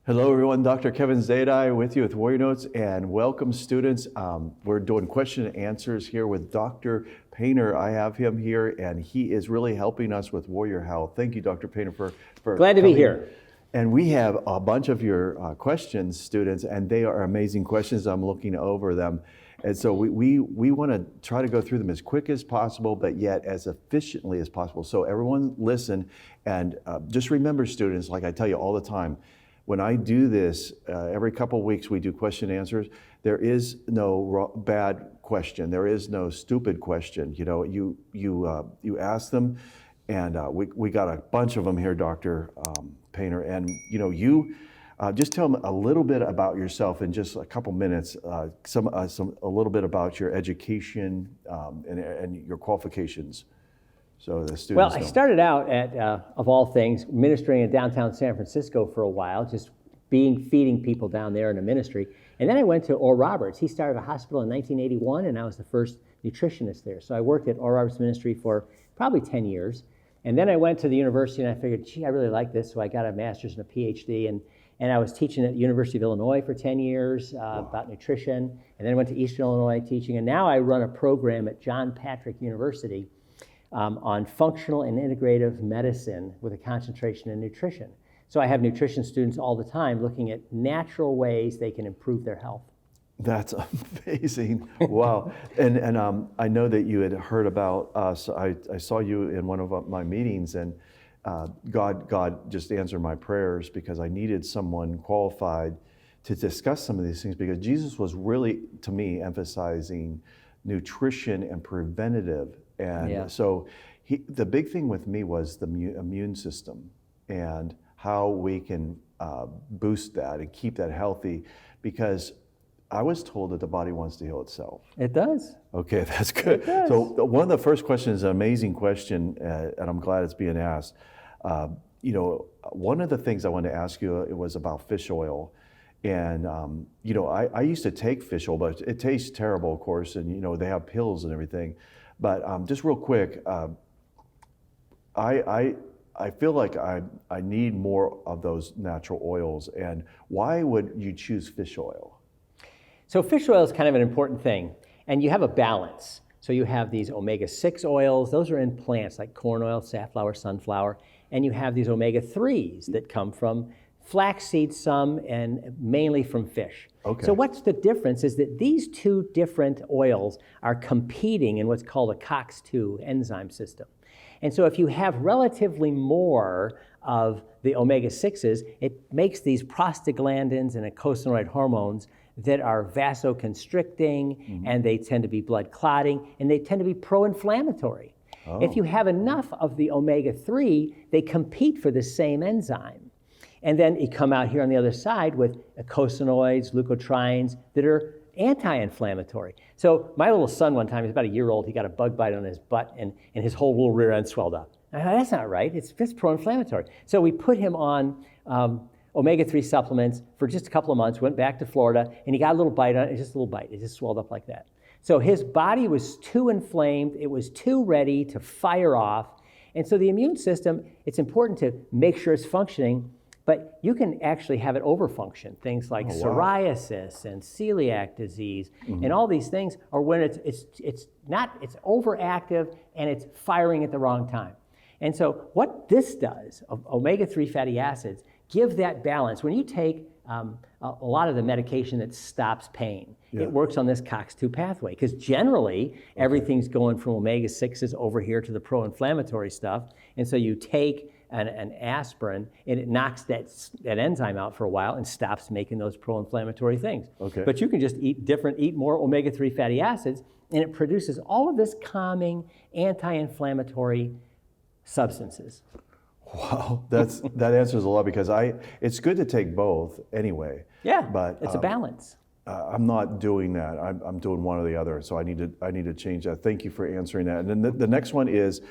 Hello everyone, Dr. Kevin Zadai with you with Warrior Notes, and welcome students. We're doing question and answers here with Dr. Painter. I have him here and he is really helping us with Warrior Health. Thank you, Dr. Painter, for Glad to be coming. here. And we have a bunch of your questions, students, and they are amazing questions. I'm looking over them. And so we want to try to go through them as quick as possible, but yet as efficiently as possible. So everyone listen, and just remember, students, like I tell you all the time, when I do this, every couple of weeks we do question and answers, there is no bad question. There is no stupid question. You know, you ask them, and we got a bunch of them here, Dr. Painter. And you know, just tell them a little bit about yourself in just a couple minutes, a little bit about your education and your qualifications. So the students. Well, I started out at, of all things, ministering in downtown San Francisco for a while, just feeding people down there in a ministry. And then I went to Oral Roberts. He started a hospital in 1981, and I was the first nutritionist there. So I worked at Oral Roberts Ministry for probably 10 years. And then I went to the university, and I figured, gee, I really like this. So I got a master's and a PhD, and I was teaching at the University of Illinois for 10 years about nutrition. And then I went to Eastern Illinois teaching. And now I run a program at John Patrick University on functional and integrative medicine with a concentration in nutrition. So I have nutrition students all the time looking at natural ways they can improve their health. That's amazing. Wow. And I know that you had heard about us. I saw you in one of my meetings, and God just answered my prayers because I needed someone qualified to discuss some of these things, because Jesus was really, to me, emphasizing nutrition and preventative. And so the big thing with me was the immune system and how we can boost that and keep that healthy, because I was told that the body wants to heal itself. It does. Okay, that's good. It does. So one of the first questions is an amazing question, and I'm glad it's being asked. You know, one of the things I wanted to ask you, it was about fish oil. And, you know, I used to take fish oil, but it tastes terrible, of course, and, you know, they have pills and everything. But just real quick, I feel like I need more of those natural oils. And why would you choose fish oil? So fish oil is kind of an important thing. And you have a balance. So you have these omega-6 oils. Those are in plants like corn oil, safflower, sunflower. And you have these omega-3s that come from flaxseed, some, and mainly from fish. Okay. So what's the difference is that these two different oils are competing in what's called a COX-2 enzyme system. And so if you have relatively more of the omega-6s, it makes these prostaglandins and eicosanoid hormones that are vasoconstricting, and they tend to be blood clotting, and they tend to be pro-inflammatory. Oh. If you have enough of the omega-3, they compete for the same enzyme. And then you come out here on the other side with eicosanoids, leukotrienes that are anti-inflammatory. So my little son one time, he's about a year old, he got a bug bite on his butt and his whole little rear end swelled up. I thought, that's not right, it's just pro-inflammatory. So we put him on omega-3 supplements for just a couple of months, went back to Florida, and he got a little bite on it, just a little bite, it just swelled up like that. So his body was too inflamed, it was too ready to fire off. And so the immune system, it's important to make sure it's functioning, but you can actually have it overfunction. Things like psoriasis and celiac disease, and all these things are when it's overactive and it's firing at the wrong time. And so what this does, omega-3 fatty acids, give that balance. When you take a lot of the medication that stops pain, it works on this COX-2 pathway, because generally everything's going from omega-6s over here to the pro-inflammatory stuff. And so you take an aspirin, and it knocks that enzyme out for a while and stops making those pro-inflammatory things. Okay. But you can just eat more omega-3 fatty acids, and it produces all of this calming, anti-inflammatory substances. Wow, that answers a lot, because it's good to take both anyway. Yeah, but it's a balance. I'm not doing that. I'm doing one or the other, so I need to change that. Thank you for answering that. And then the next one is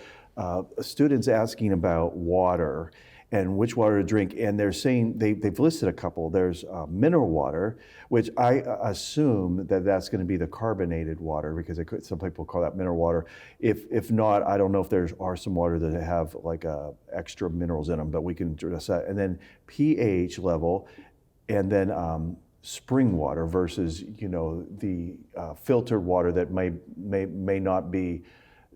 students asking about water and which water to drink, and they're saying they've listed a couple. There's mineral water, which I assume that's going to be the carbonated water, because some people call that mineral water. If not, I don't know if there are some water that have like extra minerals in them, but we can address that. And then pH level, and then spring water versus the filtered water that may not be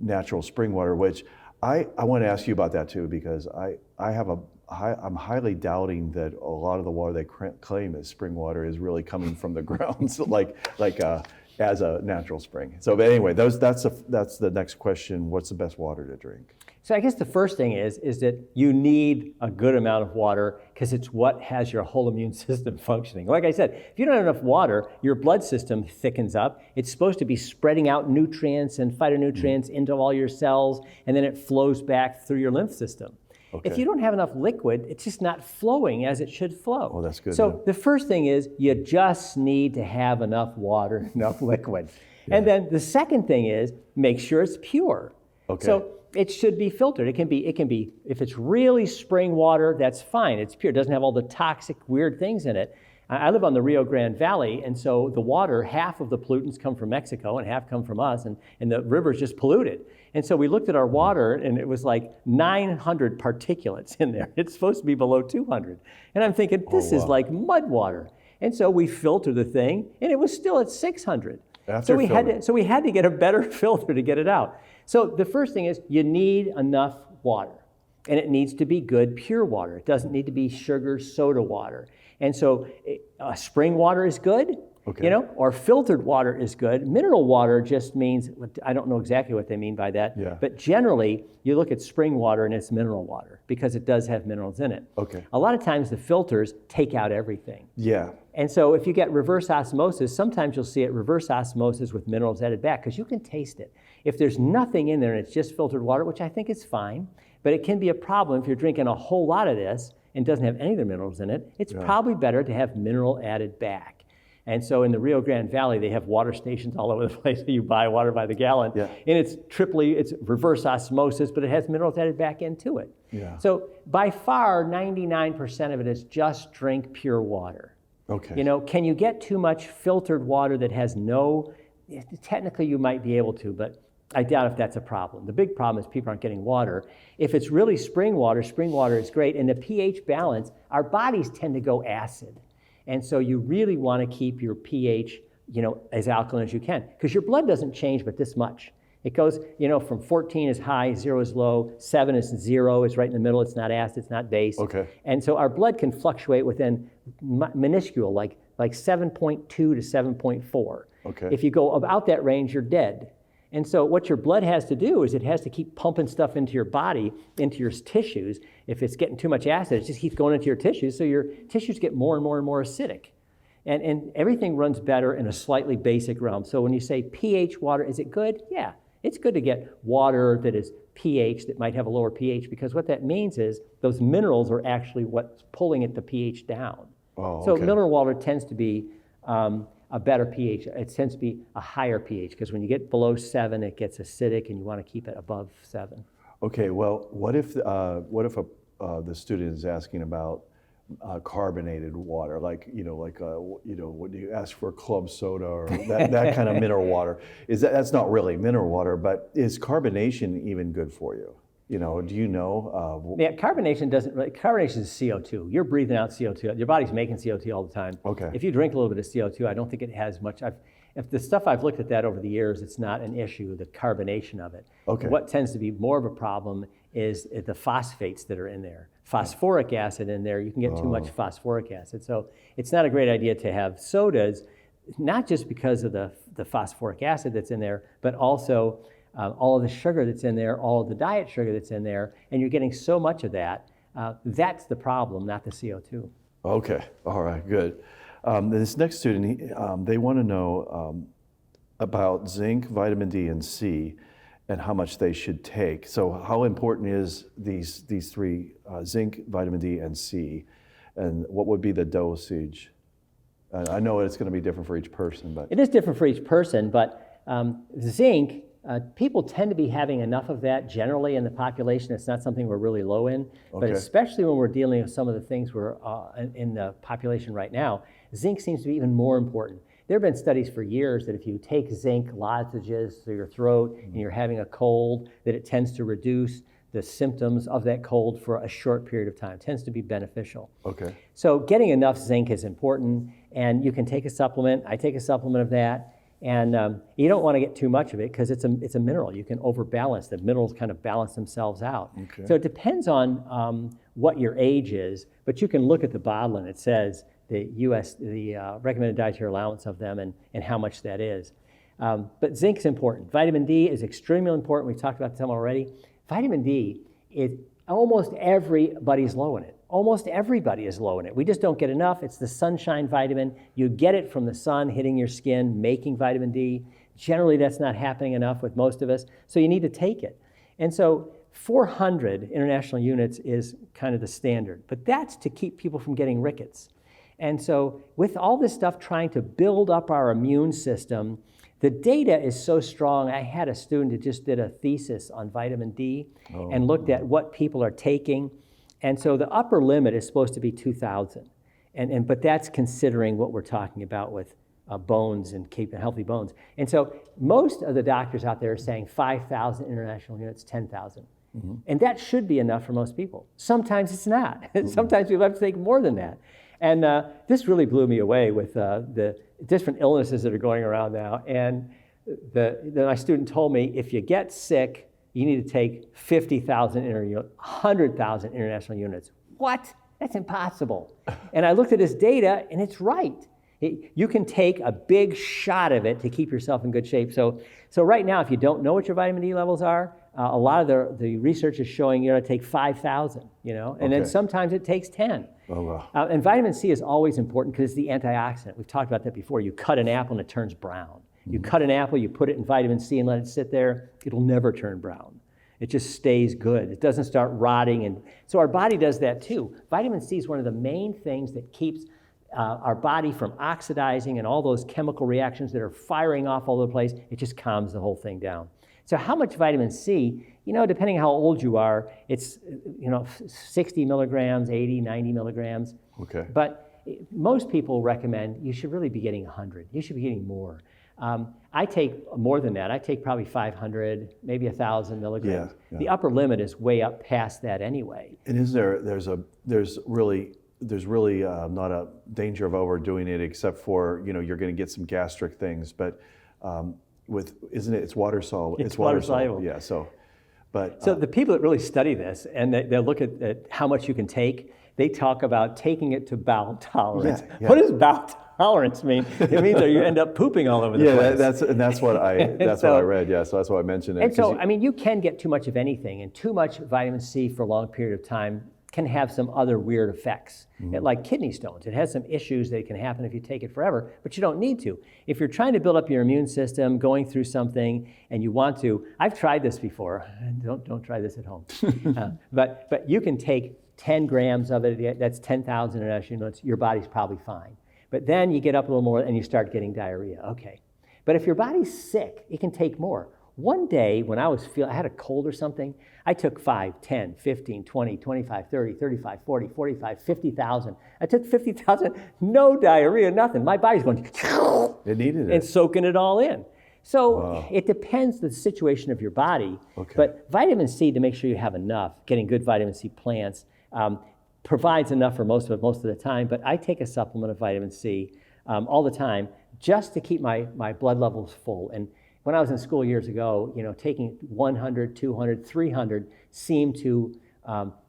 natural spring water, which I want to ask you about that too, because I'm highly doubting that a lot of the water they claim is spring water is really coming from the grounds as a natural spring. So but anyway, that's the next question. What's the best water to drink? So I guess the first thing is that you need a good amount of water because it's what has your whole immune system functioning. Like I said, if you don't have enough water, your blood system thickens up. It's supposed to be spreading out nutrients and phytonutrients into all your cells, and then it flows back through your lymph system. Okay. If you don't have enough liquid, it's just not flowing as it should flow. Oh, that's good. So the first thing is you just need to have enough water, enough liquid. Yeah. And then the second thing is make sure it's pure. Okay. So it should be filtered. It can be, if it's really spring water, that's fine. It's pure. It doesn't have all the toxic, weird things in it. I live on the Rio Grande Valley, and so the water, half of the pollutants come from Mexico and half come from us, and the river's just polluted. And so we looked at our water, and it was like 900 particulates in there. It's supposed to be below 200. And I'm thinking, this is like mud water. And so we filtered the thing, and it was still at 600. So we had to get a better filter to get it out. So the first thing is you need enough water, and it needs to be good, pure water. It doesn't need to be sugar soda water. And so spring water is good, okay, or filtered water is good. Mineral water just means, I don't know exactly what they mean by that, yeah, but generally you look at spring water and it's mineral water because it does have minerals in it. Okay. A lot of times the filters take out everything. Yeah. And so if you get reverse osmosis, sometimes you'll see it reverse osmosis with minerals added back because you can taste it. If there's nothing in there and it's just filtered water, which I think is fine, but it can be a problem if you're drinking a whole lot of this and doesn't have any of the minerals in it. It's probably better to have mineral added back. And so in the Rio Grande Valley, they have water stations all over the place. You buy water by the gallon, yeah, and it's reverse osmosis, but it has minerals added back into it. Yeah. So by far, 99% of it is just drink pure water. Okay. Can you get too much filtered water that has technically you might be able to, but I doubt if that's a problem. The big problem is people aren't getting water. If it's really spring water is great. And the pH balance, our bodies tend to go acid. And so you really want to keep your pH, as alkaline as you can, because your blood doesn't change but this much. It goes, from 14 is high, 0 is low, 7 is 0, it's right in the middle, it's not acid, it's not base. Okay. And so our blood can fluctuate within minuscule, like 7.2 to 7.4. Okay. If you go about that range, you're dead. And so what your blood has to do is it has to keep pumping stuff into your body, into your tissues. If it's getting too much acid, it just keeps going into your tissues, so your tissues get more and more and more acidic. And everything runs better in a slightly basic realm. So when you say pH water, is it good? Yeah, it's good to get water that is pH, that might have a lower pH, because what that means is those minerals are actually what's pulling the pH down. Oh, so okay. mineral water tends to be a better pH. It tends to be a higher pH because when you get below 7, it gets acidic, and you want to keep it above 7. Okay. Well, what if the student is asking about carbonated water, when you ask for club soda or that kind of mineral water? That's not really mineral water, but is carbonation even good for you? Do you know? Yeah, carbonation is CO2. You're breathing out CO2. Your body's making CO2 all the time. Okay. If you drink a little bit of CO2, I don't think it has much. If the stuff I've looked at that over the years, it's not an issue, the carbonation of it. Okay. What tends to be more of a problem is the phosphates that are in there. Phosphoric acid in there, you can get too much phosphoric acid. So it's not a great idea to have sodas, not just because of the phosphoric acid that's in there, but also all of the sugar that's in there, all of the diet sugar that's in there, and you're getting so much of that. That's the problem, not the CO2. Okay, all right, good. This next student, they want to know about zinc, vitamin D, and C, and how much they should take. So how important is these three, zinc, vitamin D, and C, and what would be the dosage? I know it's going to be different for each person, but... It is different for each person, but zinc, people tend to be having enough of that generally in the population. It's not something we're really low in, but especially when we're dealing with some of the things we're in the population right now, zinc seems to be even more important. There have been studies for years that if you take zinc lozenges through your throat and you're having a cold, that it tends to reduce the symptoms of that cold for a short period of time. It tends to be beneficial. Okay. So getting enough zinc is important, and you can take a supplement. I take a supplement of that, and you don't want to get too much of it because it's a mineral. You can overbalance. The minerals kind of balance themselves out. Okay. So it depends on what your age is, but you can look at the bottle and it says the recommended dietary allowance of them and how much that is. But zinc is important. Vitamin D is extremely important. We've talked about some already. Vitamin D is almost everybody's low in it. Almost everybody is low in it. We just don't get enough. It's the sunshine vitamin. You get it from the sun hitting your skin, making vitamin D. Generally, that's not happening enough with most of us, so you need to take it. And so 400 international units is kind of the standard, but that's to keep people from getting rickets. And so with all this stuff trying to build up our immune system, the data is so strong. I had a student who just did a thesis on vitamin D and looked at what people are taking. And so the upper limit is supposed to be 2,000. But that's considering what we're talking about with bones and keeping healthy bones. And so most of the doctors out there are saying 5,000 international units, 10,000. Mm-hmm. And that should be enough for most people. Sometimes it's not. Mm-hmm. Sometimes people have to take more than that. And this really blew me away with the different illnesses that are going around now. And my student told me, if you get sick, you need to take 50,000 100,000 international units. What? That's impossible. And I looked at his data, and it's right. You can take a big shot of it to keep yourself in good shape. So right now, if you don't know what your vitamin D levels are, a lot of the research is showing you ought to take 5,000, and then sometimes it takes 10. Oh, wow. And vitamin C is always important because it's the antioxidant. We've talked about that before. You cut an apple and it turns brown. You cut an apple, you put it in vitamin C and let it sit there, it'll never turn brown. It just stays good. It doesn't start rotting. And so our body does that too. Vitamin C is one of the main things that keeps our body from oxidizing and all those chemical reactions that are firing off all over the place. It just calms the whole thing down. So how much vitamin C, depending on how old you are, it's 60 milligrams, 80, 90 milligrams. Okay. But most people recommend you should really be getting 100. You should be getting more. I take more than that. I take probably 500, maybe 1,000 milligrams. Yeah. The upper limit is way up past that anyway. And there's really not a danger of overdoing it, except for you're going to get some gastric things, but it's water soluble. It's water soluble. Yeah. So the people that really study this and they look at how much you can take, they talk about taking it to bowel tolerance. Yeah. What does bowel tolerance mean? It means that you end up pooping all over the place. That's what I read. Yeah, so that's why I mentioned it. And so you can get too much of anything, and too much vitamin C for a long period of time can have some other weird effects, like kidney stones. It has some issues that can happen if you take it forever, but you don't need to. If you're trying to build up your immune system, going through something, and you want to, I've tried this before. Don't try this at home. But you can take 10 grams of it. That's 10,000 international units. Your body's probably fine. But then you get up a little more and you start getting diarrhea. Okay. But if your body's sick, it can take more. One day when I had a cold or something, I took 5, 10, 15, 20, 25, 30, 35, 40, 45, 50,000. I took 50,000, no diarrhea, nothing. My body's going, it needed it. And soaking it all in. So It depends the situation of your body. Okay. But vitamin C, to make sure you have enough, getting good vitamin C plants, provides enough for most of the time. But I take a supplement of vitamin C all the time just to keep my blood levels full. And when I was in school years ago, taking 100, 200, 300 seemed to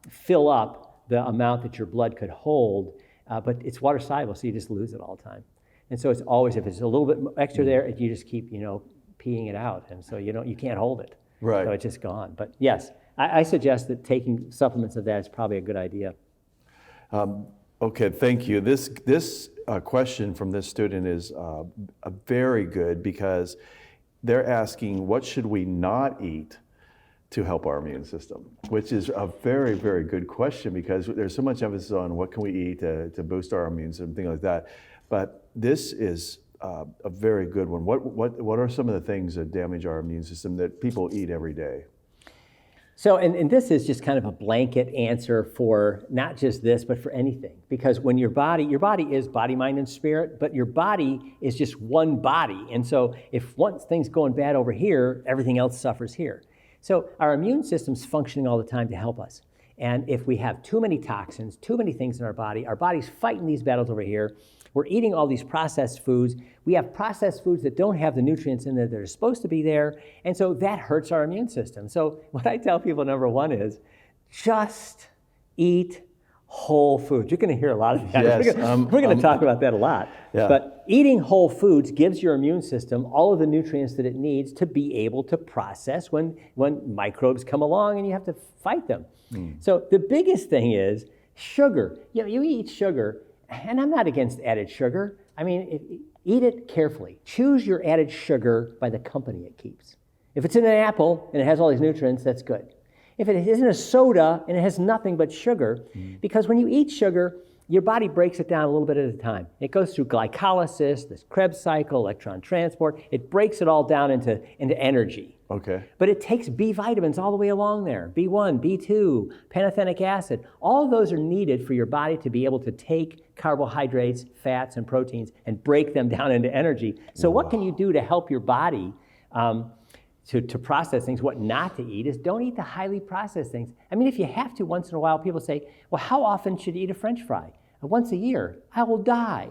fill up the amount that your blood could hold, but it's water soluble, so you just lose it all the time. And so it's always, if it's a little bit extra there, you just keep, peeing it out, and so you can't hold it. Right. So it's just gone. But yes, I suggest that taking supplements of that is probably a good idea. Okay, thank you. This question from this student is very good because they're asking, what should we not eat to help our immune system? Which is a very, very good question because there's so much emphasis on what can we eat to boost our immune system, things like that. But this is a very good one. What are some of the things that damage our immune system that people eat every day? So, and this is just kind of a blanket answer for not just this, but for anything. Because when your body is body, mind, and spirit, but your body is just one body. And so if one thing's going bad over here, everything else suffers here. So our immune system's functioning all the time to help us. And if we have too many toxins, too many things in our body's fighting these battles over here. We're eating all these processed foods. We have processed foods that don't have the nutrients in there that are supposed to be there. And so that hurts our immune system. So what I tell people, number one, is just eat whole foods. You're going to hear a lot of that. Yes, we're going to talk about that a lot. Yeah. But eating whole foods gives your immune system all of the nutrients that it needs to be able to process when microbes come along and you have to fight them. So the biggest thing is sugar. You eat sugar. And I'm not against added sugar. I mean, eat it carefully. Choose your added sugar by the company it keeps. If it's in an apple and it has all these nutrients, that's good. If it is in a soda and it has nothing but sugar, because when you eat sugar, your body breaks it down a little bit at a time. It goes through glycolysis, this Krebs cycle, electron transport. It breaks it all down into energy. Okay. But it takes B vitamins all the way along there, B1, B2, pantothenic acid. All of those are needed for your body to be able to take carbohydrates, fats, and proteins and break them down into energy. So what can you do to help your body to process things? What not to eat is don't eat the highly processed things. I mean, if you have to once in a while, people say, well, how often should you eat a French fry? Once a year. I will die.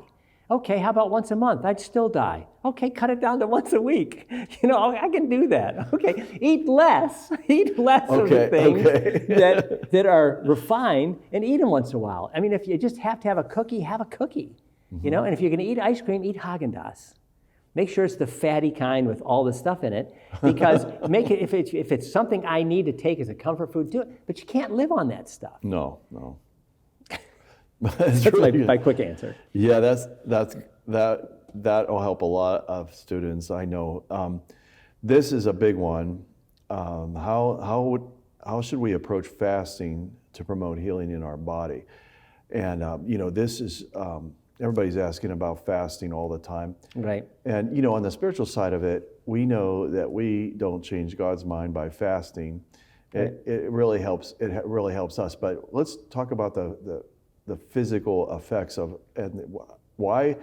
Okay, how about once a month? I'd still die. Okay, cut it down to once a week. I can do that. Okay, eat less. Eat less of the things that are refined and eat them once in a while. I mean, if you just have to have a cookie, have a cookie. And if you're going to eat ice cream, eat Haagen-Dazs. Make sure it's the fatty kind with all the stuff in it, because if it's something I need to take as a comfort food, do it. But you can't live on that stuff. No. That's my quick answer. Yeah, that'll help a lot of students. I know. This is a big one. How should we approach fasting to promote healing in our body? And this is everybody's asking about fasting all the time. Right. And on the spiritual side of it, we know that we don't change God's mind by fasting. Right. It really helps. It really helps us. But let's talk about the physical effects of, and why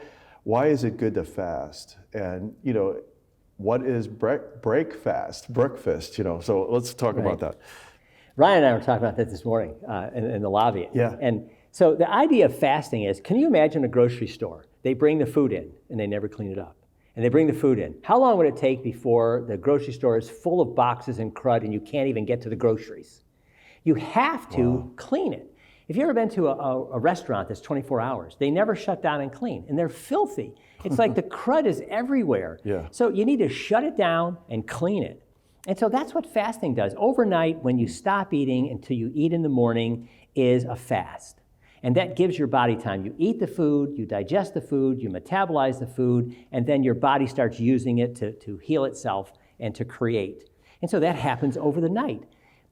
is it good to fast? And what is breakfast? So let's talk about that. Ryan and I were talking about that this morning in the lobby. Yeah. And so the idea of fasting is, can you imagine a grocery store? They bring the food in and they never clean it up. And they bring the food in. How long would it take before the grocery store is full of boxes and crud and you can't even get to the groceries? You have to clean it. If you've ever been to a restaurant that's 24 hours, they never shut down and clean, and they're filthy. It's like the crud is everywhere. Yeah. So you need to shut it down and clean it. And so that's what fasting does. Overnight, when you stop eating until you eat in the morning, is a fast. And that gives your body time. You eat the food, you digest the food, you metabolize the food, and then your body starts using it to heal itself and to create. And so that happens over the night.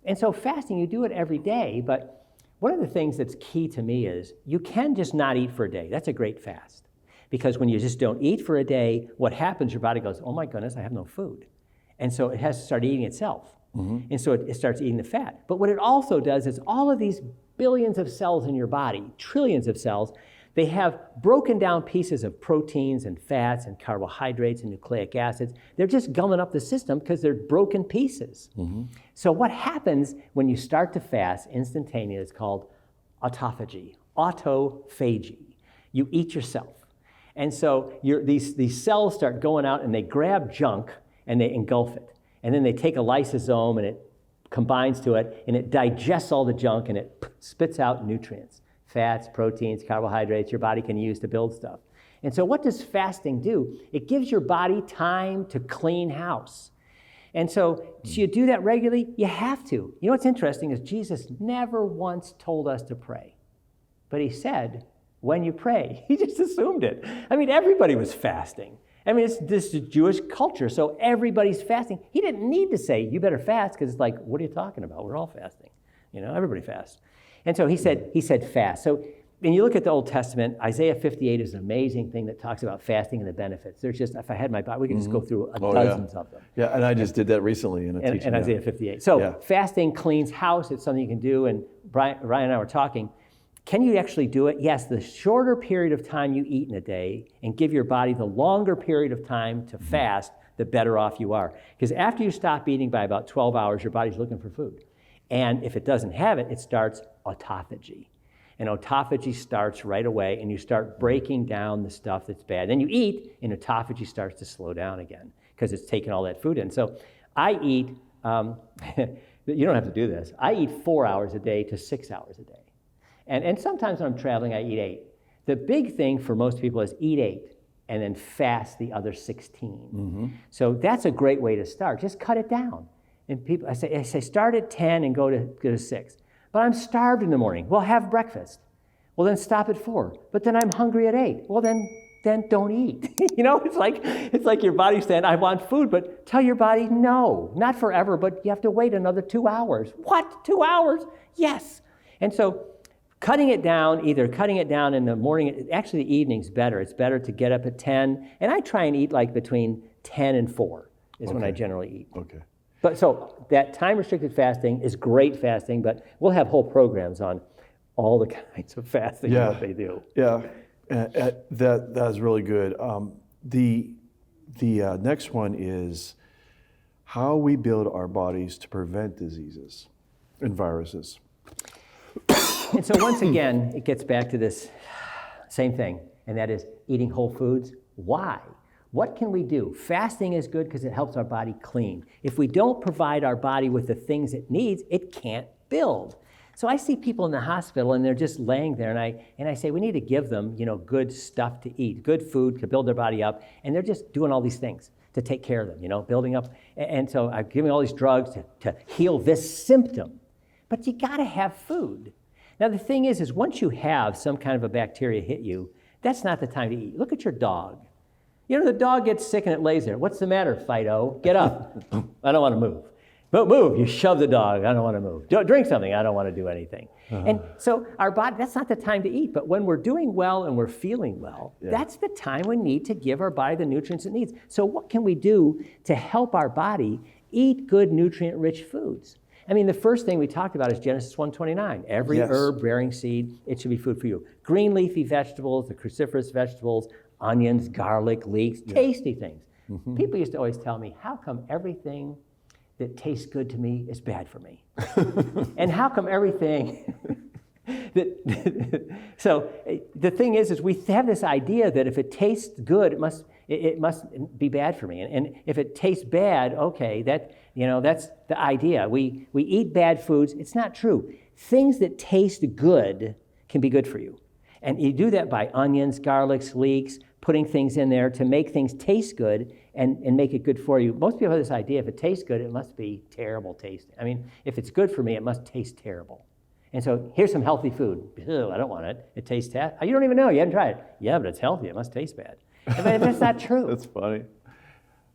And so fasting, you do it every day, but one of the things that's key to me is you can just not eat for a day. That's a great fast. Because when you just don't eat for a day, what happens, your body goes, oh my goodness, I have no food. And so it has to start eating itself. And so it starts eating the fat. But what it also does is all of these billions of cells in your body, trillions of cells, they have broken down pieces of proteins and fats and carbohydrates and nucleic acids. They're just gumming up the system because they're broken pieces. So what happens when you start to fast instantaneously is called autophagy, autophagy. You eat yourself. And so these cells start going out and they grab junk and they engulf it. And then they take a lysosome and it combines to it and it digests all the junk and it spits out nutrients. Fats, proteins, carbohydrates your body can use to build stuff. And so what does fasting do? It gives your body time to clean house. And so you do that regularly? You have to. You know what's interesting is Jesus never once told us to pray. But he said, when you pray. He just assumed it. I mean, everybody was fasting. I mean, this is Jewish culture, so everybody's fasting. He didn't need to say, you better fast, because it's like, what are you talking about? We're all fasting. Everybody fasts. And so he said fast. So when you look at the Old Testament, Isaiah 58 is an amazing thing that talks about fasting and the benefits. There's just, if I had my Bbible, we could just go through dozens of them. Yeah, and I just did that recently in a teaching. And Isaiah 58. So fasting cleans house. It's something you can do. And Ryan and I were talking. Can you actually do it? Yes, the shorter period of time you eat in a day and give your body the longer period of time to fast, the better off you are. Because after you stop eating by about 12 hours, your body's looking for food. And if it doesn't have it, it starts autophagy. And autophagy starts right away, and you start breaking down the stuff that's bad. Then you eat, and autophagy starts to slow down again because it's taking all that food in. So I eat, you don't have to do this, I eat 4 hours a day to 6 hours a day. And sometimes when I'm traveling, I eat 8. The big thing for most people is eat 8 and then fast the other 16. So that's a great way to start. Just cut it down. And people, I say start at 10 and go to 6. But I'm starved in the morning. Well, have breakfast. Well, then stop at 4. But then I'm hungry at 8. Well, then don't eat. You know, it's like your body's saying, I want food, but tell your body, no, not forever, but you have to wait another 2 hours. What, 2 hours? Yes. And so cutting it down, either cutting it down in the morning, actually the evening's better. It's better to get up at 10, and I try and eat like between 10 and 4 is when I generally eat. Okay. But so that time-restricted fasting is great fasting, but we'll have whole programs on all the kinds of fasting and what they do. Yeah, that is really good. The next one is how we build our bodies to prevent diseases and viruses. And so once again, it gets back to this same thing, and that is eating whole foods. Why? What can we do? Fasting is good because it helps our body clean. If we don't provide our body with the things it needs, it can't build. So I see people in the hospital and they're just laying there, and I say we need to give them, good stuff to eat, good food to build their body up, and they're just doing all these things to take care of them, building up. And so I'm giving all these drugs to heal this symptom. But you got to have food. Now the thing is once you have some kind of a bacteria hit you, that's not the time to eat. Look at your dog. The dog gets sick and it lays there. What's the matter, Fido? Get up. I don't want to move. Don't move. You shove the dog. I don't want to move. Drink something. I don't want to do anything. And so our body, that's not the time to eat. But when we're doing well and we're feeling well, that's the time we need to give our body the nutrients it needs. So what can we do to help our body eat good nutrient-rich foods? I mean, the first thing we talked about is Genesis 1:29. Every herb bearing seed, it should be food for you. Green leafy vegetables, the cruciferous vegetables, onions, garlic, leeks, tasty things. People used to always tell me, how come everything that tastes good to me is bad for me? And how come everything so the thing is we have this idea that if it tastes good, it must be bad for me. And if it tastes bad, okay, that's the idea. We eat bad foods. It's not true. Things that taste good can be good for you. And you do that by onions, garlics, leeks, putting things in there to make things taste good and make it good for you. Most people have this idea, if it tastes good, it must be terrible tasting. I mean, if it's good for me, it must taste terrible. And so here's some healthy food. Ew, I don't want it. It tastes you don't even know. You haven't tried it. Yeah, but it's healthy. It must taste bad. But that's not true. That's funny.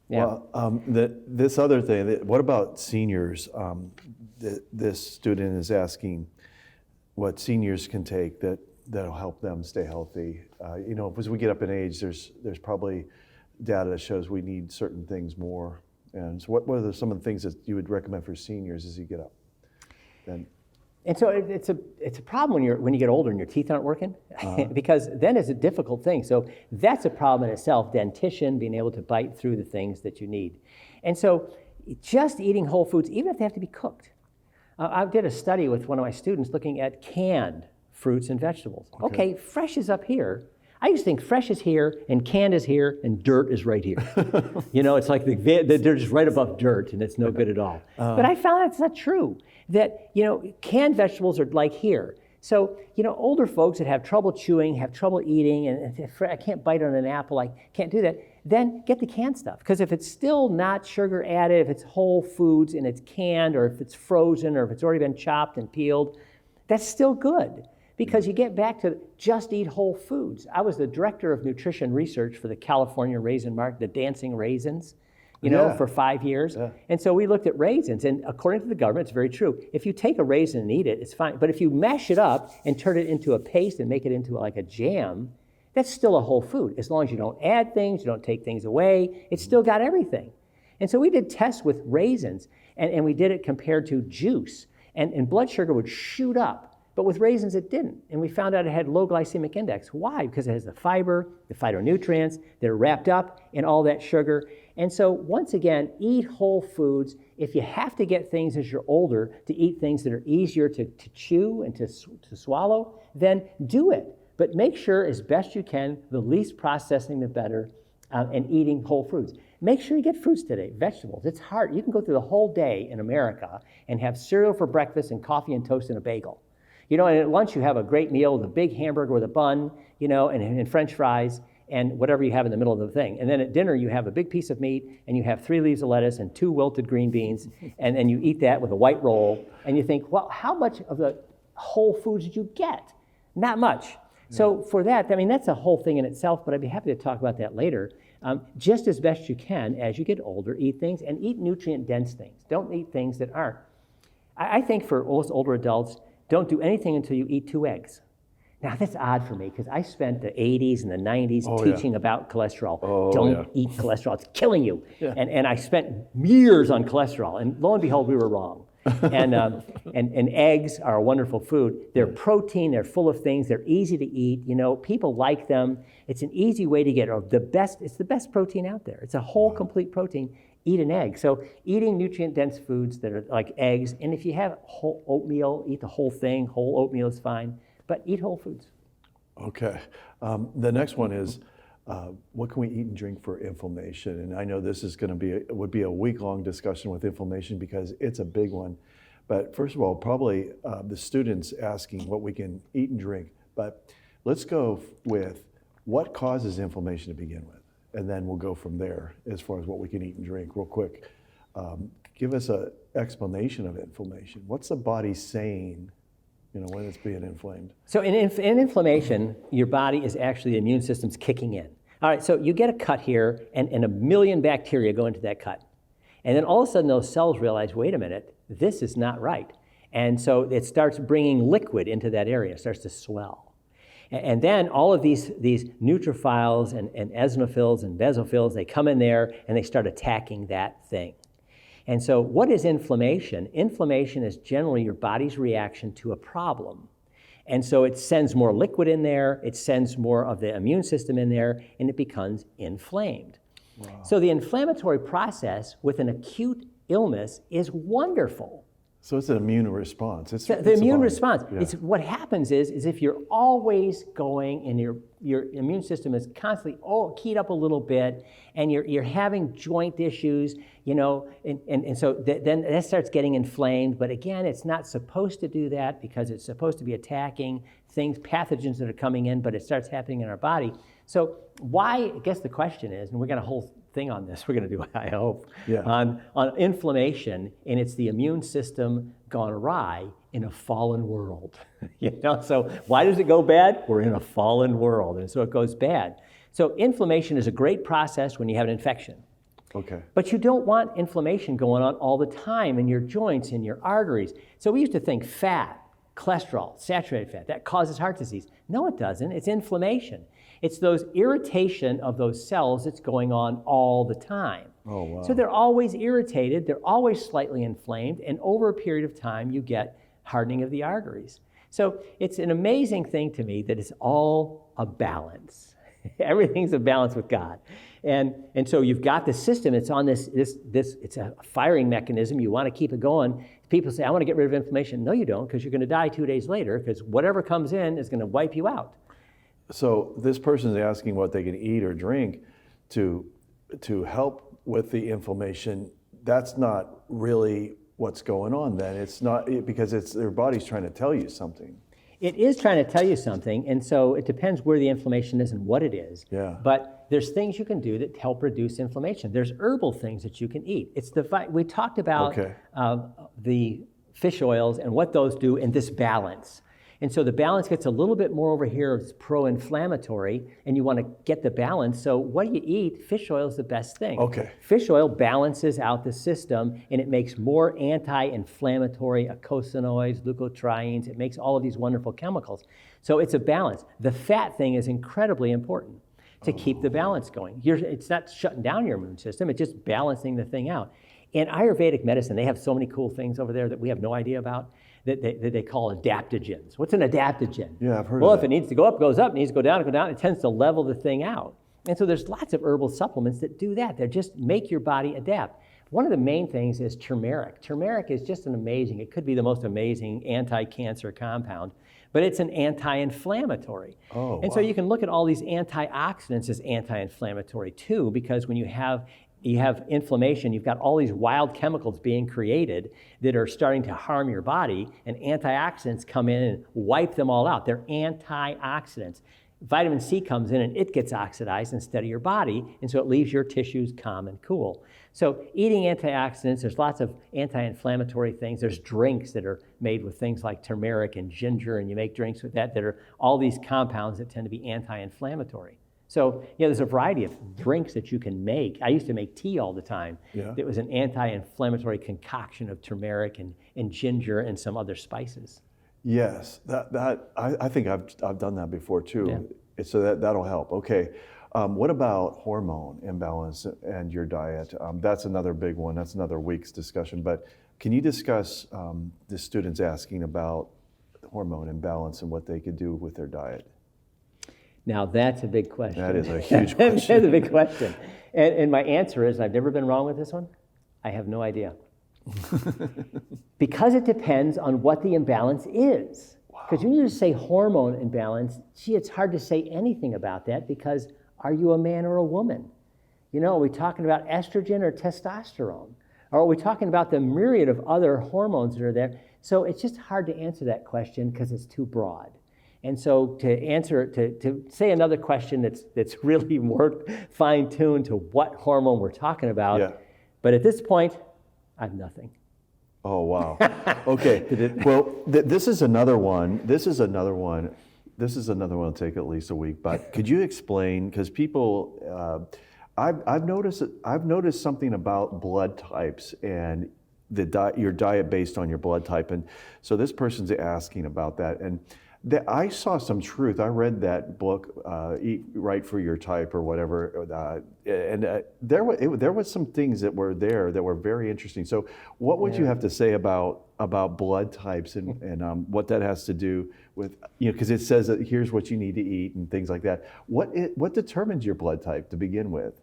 Yeah. Well, this other thing, what about seniors? This student is asking what seniors can take that'll help them stay healthy. As we get up in age, there's probably data that shows we need certain things more. And so what are some of the things that you would recommend for seniors as you get up? And so it's a problem when you get older and your teeth aren't working, because then it's a difficult thing. So that's a problem in itself, dentition, being able to bite through the things that you need. And so just eating whole foods, even if they have to be cooked. I did a study with one of my students looking at canned fruits and vegetables. Okay, fresh is up here. I used to think fresh is here, and canned is here, and dirt is right here. It's like the dirt is right above dirt, and it's no good at all. But I found that's not true. That, canned vegetables are like here. So, older folks that have trouble chewing, have trouble eating, and I can't bite on an apple, I can't do that, then get the canned stuff. Because if it's still not sugar added, if it's whole foods and it's canned, or if it's frozen, or if it's already been chopped and peeled, that's still good. Because you get back to just eat whole foods. I was the director of nutrition research for the California Raisin Market, the dancing raisins, for 5 years. Yeah. And so we looked at raisins, and according to the government, it's very true. If you take a raisin and eat it, it's fine. But if you mash it up and turn it into a paste and make it into like a jam, that's still a whole food. As long as you don't add things, you don't take things away, it's still got everything. And so we did tests with raisins, and we did it compared to juice. And blood sugar would shoot up. But with raisins, it didn't. And we found out it had low glycemic index. Why? Because it has the fiber, the phytonutrients, they're wrapped up in all that sugar. And so once again, eat whole foods. If you have to get things as you're older to eat things that are easier to chew and to swallow, then do it. But make sure as best you can, the least processing the better, and eating whole foods. Make sure you get fruits today, vegetables. It's hard. You can go through the whole day in America and have cereal for breakfast and coffee and toast and a bagel. And at lunch you have a great meal with a big hamburger with a bun, and French fries and whatever you have in the middle of the thing. And then at dinner you have a big piece of meat and you have 3 leaves of lettuce and 2 wilted green beans, and then you eat that with a white roll, and you think, well, how much of the whole foods did you get? Not much. So for that, that's a whole thing in itself, but I'd be happy to talk about that later. Just as best you can, as you get older, eat things and eat nutrient-dense things. Don't eat things that aren't. I think for most older adults, don't do anything until you eat 2 eggs. Now, that's odd for me because I spent the 80s and the 90s teaching about cholesterol. Don't eat cholesterol. It's killing you. Yeah. And I spent years on cholesterol, and lo and behold, we were wrong. And eggs are a wonderful food. They're protein. They're full of things. They're easy to eat. People like them. It's an easy way to get the best. It's the best protein out there. It's a whole, complete protein. Eat an egg. So eating nutrient-dense foods that are like eggs, and if you have whole oatmeal, eat the whole thing. Whole oatmeal is fine, but eat whole foods. Okay. The next one is, what can we eat and drink for inflammation? And I know this is going to would be a week-long discussion with inflammation because it's a big one. But first of all, probably the students asking what we can eat and drink. But let's go with what causes inflammation to begin with, and then we'll go from there as far as what we can eat and drink real quick. Give us an explanation of inflammation. What's the body saying when it's being inflamed? So in inflammation, your body is actually the immune system's kicking in. All right, so you get a cut here, and 1 million bacteria go into that cut. And then all of a sudden those cells realize, wait a minute, this is not right. And so it starts bringing liquid into that area, it starts to swell. And then all of these neutrophils and eosinophils and basophils, they come in there and they start attacking that thing. And so what is inflammation? Inflammation is generally your body's reaction to a problem. And so it sends more liquid in there, it sends more of the immune system in there, and it becomes inflamed. Wow. So the inflammatory process with an acute illness is wonderful. So it's an immune response. It's the immune response. Yeah. It's what happens is if you're always going and your immune system is constantly keyed up a little bit, and you're having joint issues, and so then that starts getting inflamed. But again, it's not supposed to do that because it's supposed to be attacking pathogens that are coming in, but it starts happening in our body. So why, I guess the question is, and we got a whole thing on this we're going to do, I hope, on inflammation, and it's the immune system gone awry in a fallen world. So why does it go bad? We're in a fallen world, and so it goes bad. So inflammation is a great process when you have an infection. Okay. But you don't want inflammation going on all the time in your joints, in your arteries. So we used to think fat, cholesterol, saturated fat, that causes heart disease. No, it doesn't. It's inflammation. It's those irritation of those cells that's going on all the time. Oh, wow. So they're always irritated, they're always slightly inflamed, and over a period of time you get hardening of the arteries. So it's an amazing thing to me that it's all a balance. Everything's a balance with God. And so you've got the system, it's on this, it's a firing mechanism, you want to keep it going. People say, I want to get rid of inflammation. No, you don't, because you're going to die 2 days later, because whatever comes in is going to wipe you out. So this person is asking what they can eat or drink to help with the inflammation. That's not really what's going on then. It's not, because it's their body's trying to tell you something. It is trying to tell you something, and so it depends where the inflammation is and what it is. Yeah. But there's things you can do that help reduce inflammation. There's herbal things that you can eat. We talked about the fish oils and what those do in this balance. And so the balance gets a little bit more over here, it's pro-inflammatory, and you want to get the balance. So what do you eat? Fish oil is the best thing. Okay. Fish oil balances out the system, and it makes more anti-inflammatory eicosanoids, leukotrienes. It makes all of these wonderful chemicals. So it's a balance. The fat thing is incredibly important to keep the balance going. It's not shutting down your immune system, it's just balancing the thing out. In Ayurvedic medicine, they have so many cool things over there that we have no idea about. that they call adaptogens. What's an adaptogen? Yeah, I've heard Well, of if that. it needs to go up, goes up. It needs to go down, it tends to level the thing out. And so there's lots of herbal supplements that do that. They just make your body adapt. One of the main things is turmeric. Turmeric is just it could be the most amazing anti-cancer compound, but it's an anti-inflammatory. Oh, and so wow. you can look at all these antioxidants as anti-inflammatory too, because when you have inflammation, you've got all these wild chemicals being created that are starting to harm your body, and antioxidants come in and wipe them all out. They're antioxidants. Vitamin C comes in and it gets oxidized instead of your body, and so it leaves your tissues calm and cool. So eating antioxidants, there's lots of anti-inflammatory things. There's drinks that are made with things like turmeric and ginger, and you make drinks with that are all these compounds that tend to be anti-inflammatory. So there's a variety of drinks that you can make. I used to make tea all the time. Yeah. It was an anti-inflammatory concoction of turmeric and ginger and some other spices. Yes, I think I've done that before too. Yeah. So that'll help. Okay, what about hormone imbalance and your diet? That's another big one. That's another week's discussion. But can you discuss the students asking about hormone imbalance and what they could do with their diet? Now that's a big question. That is a huge question. That's a big question. And my answer is, I've never been wrong with this one. I have no idea. Because it depends on what the imbalance is. Because when you just say hormone imbalance, it's hard to say anything about that, because are you a man or a woman? Are we talking about estrogen or testosterone? Or are we talking about the myriad of other hormones that are there? So it's just hard to answer that question because it's too broad. And so to say another question that's really more fine-tuned to what hormone we're talking about. Yeah. But at this point, I have nothing. Oh, wow. Okay. Well, this is another one. This is another one that'll take at least a week. But could you explain, because people, I've noticed something about blood types and your diet based on your blood type. And so this person's asking about that. And I saw some truth. I read that book, Eat Right for Your Type or whatever, and there was some things that were there that were very interesting. So what would you have to say about blood types and what that has to do with, because it says that here's what you need to eat and things like that. What determines your blood type to begin with?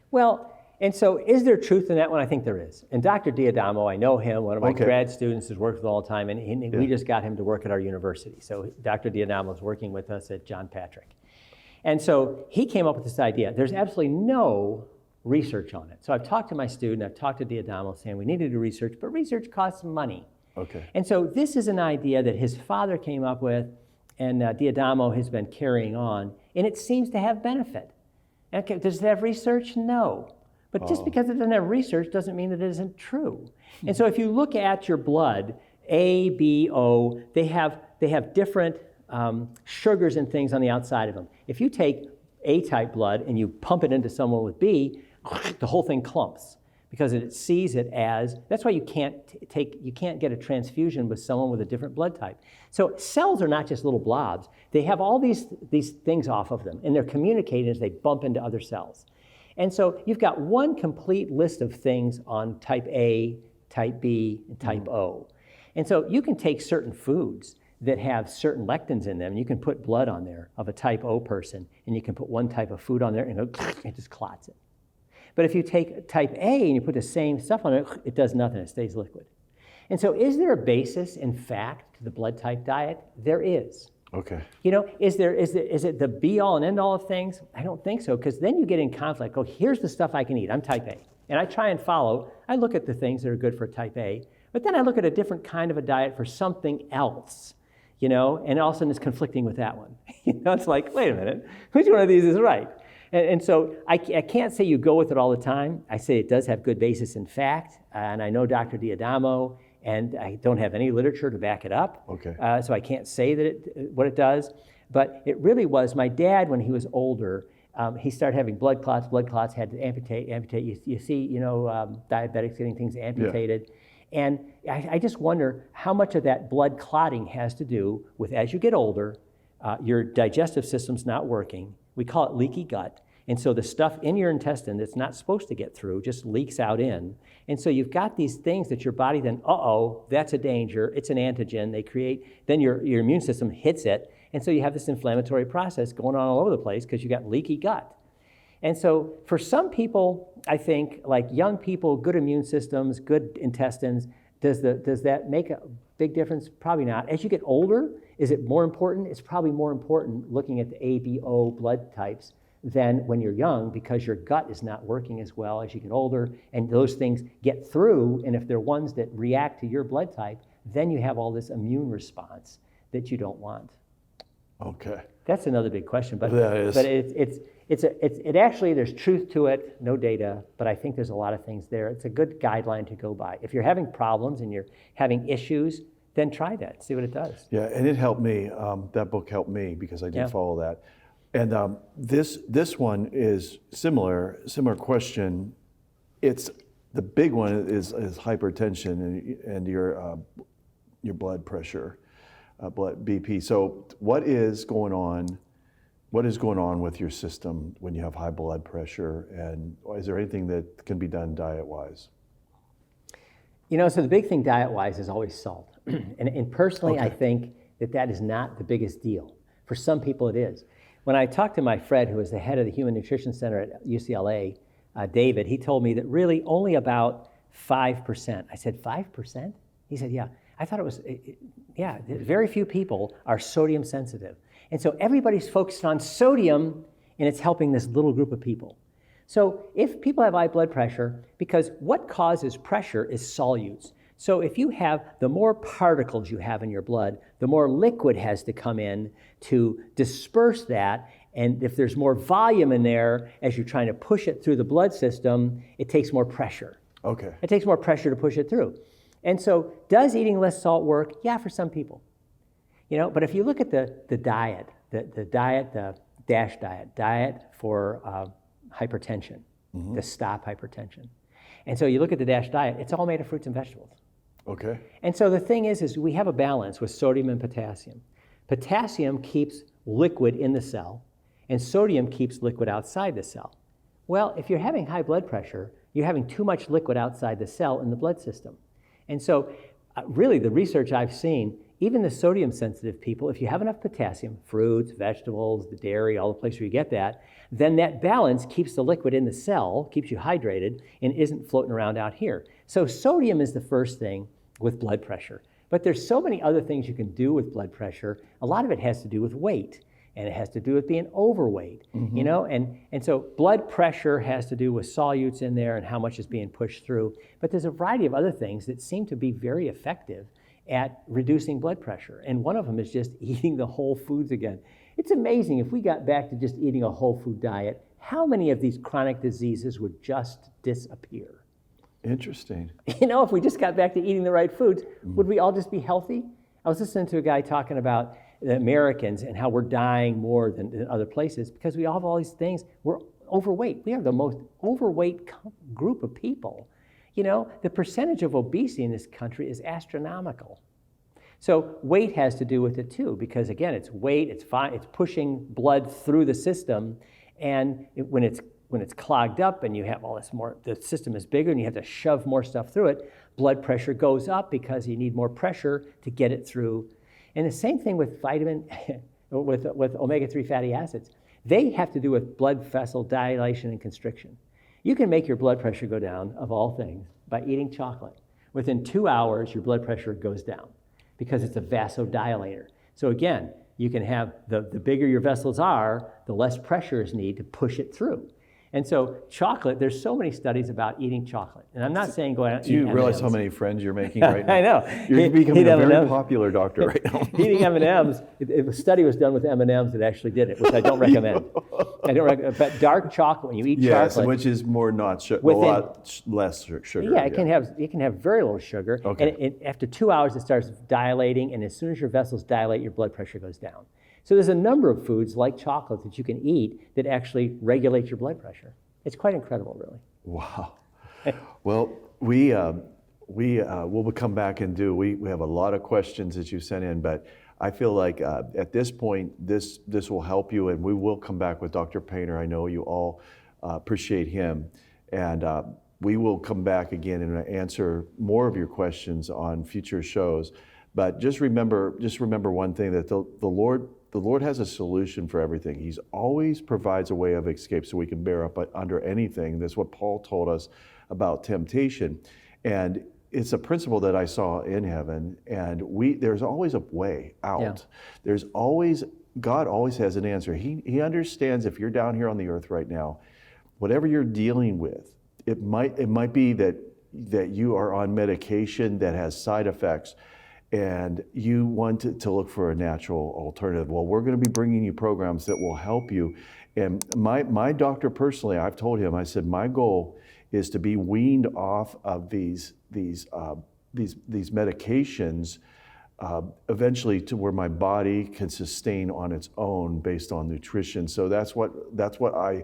Well, and so is there truth in that one? I think there is. And Dr. Diadamo, I know him, one of my grad students has worked with all the time, and we just got him to work at our university. So Dr. Diadamo is working with us at John Patrick. And so he came up with this idea. There's absolutely no research on it. So I've talked to my student, I've talked to Diadamo saying we need to do research, but research costs money. Okay. And so this is an idea that his father came up with, and Diadamo has been carrying on, and it seems to have benefit. Okay, does it have research? No. But just because it doesn't have research doesn't mean that it isn't true. And so if you look at your blood, A, B, O, they have different sugars and things on the outside of them. If you take A-type blood and you pump it into someone with B, the whole thing clumps because it sees it as, that's why you can't get a transfusion with someone with a different blood type. So cells are not just little blobs. They have all these things off of them, and they're communicating as they bump into other cells. And so you've got one complete list of things on type A, type B, and type O. And so you can take certain foods that have certain lectins in them, and you can put blood on there of a type O person, and you can put one type of food on there, and it just clots it. But if you take type A and you put the same stuff on it, it does nothing, it stays liquid. And so is there a basis, in fact, to the blood type diet? There is. Okay. Is it the be-all and end-all of things? I don't think so, because then you get in conflict. Oh, here's the stuff I can eat. I'm type A. And I try and follow. I look at the things that are good for type A, but then I look at a different kind of a diet for something else, and all of a sudden it's conflicting with that one. It's like, wait a minute, which one of these is right? And so I can't say you go with it all the time. I say it does have good basis in fact, and I know Dr. Diadamo, and I don't have any literature to back it up. Okay. So I can't say that what it does. But it really was, my dad, when he was older, he started having blood clots. Blood clots had to amputate. You see, diabetics getting things amputated. Yeah. And I just wonder how much of that blood clotting has to do with, as you get older, your digestive system's not working. We call it leaky gut. And so the stuff in your intestine that's not supposed to get through just leaks out in. And so you've got these things that your body then, that's a danger, it's an antigen, they create, then your immune system hits it. And so you have this inflammatory process going on all over the place because you got leaky gut. And so for some people, I think, like young people, good immune systems, good intestines, does that make a big difference? Probably not. As you get older, is it more important? It's probably more important looking at the A, B, O blood types than when you're young, because your gut is not working as well as you get older, and those things get through, and if they're ones that react to your blood type, then you have all this immune response that you don't want. Okay. That's another big question, but That is. but it actually, there's truth to it, no data, but I think there's a lot of things there. It's a good guideline to go by. If you're having problems and you're having issues, then try that, see what it does. Yeah, and it helped me. That book helped me because I did follow that. And this one is similar question. It's the big one is hypertension and your blood pressure, blood BP. So what is going on? What is going on with your system when you have high blood pressure? And is there anything that can be done diet-wise? So the big thing diet-wise is always salt. and personally, I think that is not the biggest deal. For some people, it is. When I talked to my friend who was the head of the Human Nutrition Center at UCLA, David, he told me that really only about 5%. I said, 5%? He said, yeah. I thought it was, very few people are sodium sensitive. And so everybody's focused on sodium, and it's helping this little group of people. So if people have high blood pressure, because what causes pressure is solutes. So if you have, the more particles you have in your blood, the more liquid has to come in to disperse that. And if there's more volume in there, as you're trying to push it through the blood system, it takes more pressure. Okay. It takes more pressure to push it through. And so does eating less salt work? Yeah, for some people. But if you look at the diet, the DASH diet for hypertension, to stop hypertension. And so you look at the DASH diet, it's all made of fruits and vegetables. Okay. And so the thing is we have a balance with sodium and potassium. Potassium keeps liquid in the cell, and sodium keeps liquid outside the cell. Well, if you're having high blood pressure, you're having too much liquid outside the cell in the blood system. And so really the research I've seen, even the sodium sensitive people, if you have enough potassium, fruits, vegetables, the dairy, all the places where you get that, then that balance keeps the liquid in the cell, keeps you hydrated, and isn't floating around out here. So sodium is the first thing with blood pressure. But there's so many other things you can do with blood pressure. A lot of it has to do with weight, and it has to do with being overweight, and so blood pressure has to do with solutes in there and how much is being pushed through. But there's a variety of other things that seem to be very effective at reducing blood pressure. And one of them is just eating the whole foods again. It's amazing if we got back to just eating a whole food diet, how many of these chronic diseases would just disappear? Interesting. If we just got back to eating the right foods, would we all just be healthy? I was listening to a guy talking about the Americans and how we're dying more than other places because we all have all these things. We're overweight. We are the most overweight group of people. The percentage of obesity in this country is astronomical. So weight has to do with it too, because again, it's weight, it's pushing blood through the system, and when it's clogged up and you have all this more, the system is bigger and you have to shove more stuff through it, blood pressure goes up because you need more pressure to get it through. And the same thing with with omega-3 fatty acids. They have to do with blood vessel dilation and constriction. You can make your blood pressure go down, of all things, by eating chocolate. Within 2 hours, your blood pressure goes down because it's a vasodilator. So again, you can have, the bigger your vessels are, the less pressure is needed to push it through. And so chocolate, there's so many studies about eating chocolate. And I'm not saying go out and eat Do you realize M&Ms. how many friends you're making right now? I know. You're becoming a very M&Ms. popular doctor right now. Eating M&Ms, a study was done with M&Ms that actually did it, which I don't recommend. But dark chocolate, when you eat Yes, chocolate, which is more not sugar, a Within- lot less sugar. yeah, it can have very little sugar. Okay. And after 2 hours, it starts dilating, and as soon as your vessels dilate, your blood pressure goes down. So there's a number of foods like chocolate that you can eat that actually regulate your blood pressure. It's quite incredible, really. Wow. Well, we will come back and we have a lot of questions that you sent in, but I feel like at this point, this will help you, and we will come back with Dr. Painter. I know you all appreciate him, and we will come back again and answer more of your questions on future shows. But just remember one thing, that the Lord has a solution for everything. He's always provides a way of escape so we can bear up under anything. That's what Paul told us about temptation. And it's a principle that I saw in heaven, and there's always a way out. Yeah. God always has an answer. He understands if you're down here on the earth right now, whatever you're dealing with, it might be that you are on medication that has side effects, and you want to look for a natural alternative. Well, we're going to be bringing you programs that will help you. And my doctor personally, I've told him, I said, my goal is to be weaned off of these medications eventually to where my body can sustain on its own based on nutrition. So that's what I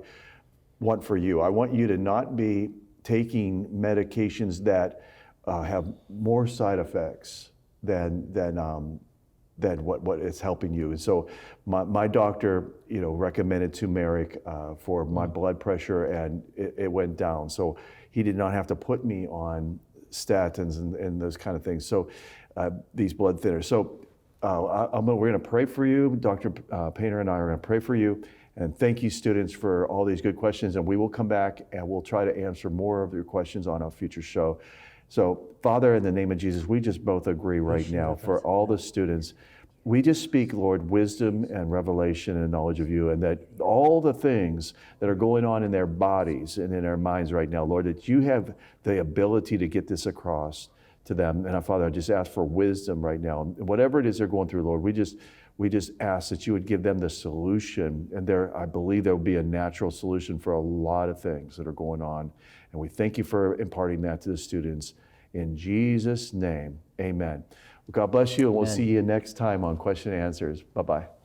want for you. I want you to not be taking medications that have more side effects than what is helping you. And so my doctor, recommended turmeric for my blood pressure, and it went down. So he did not have to put me on statins and those kind of things. So these blood thinners. So we're going to pray for you. Dr. Painter and I are going to pray for you. And thank you, students, for all these good questions. And we will come back and we'll try to answer more of your questions on a future show. So, Father, in the name of Jesus, we just both agree right now for all the students. We just speak, Lord, wisdom and revelation and knowledge of you, and that all the things that are going on in their bodies and in their minds right now, Lord, that you have the ability to get this across to them. And Father, I just ask for wisdom right now. Whatever it is they're going through, Lord, we just ask that you would give them the solution. And I believe there will be a natural solution for a lot of things that are going on. And we thank you for imparting that to the students. In Jesus' name, amen. Well, God bless you, and we'll see you next time on Question and Answers. Bye-bye.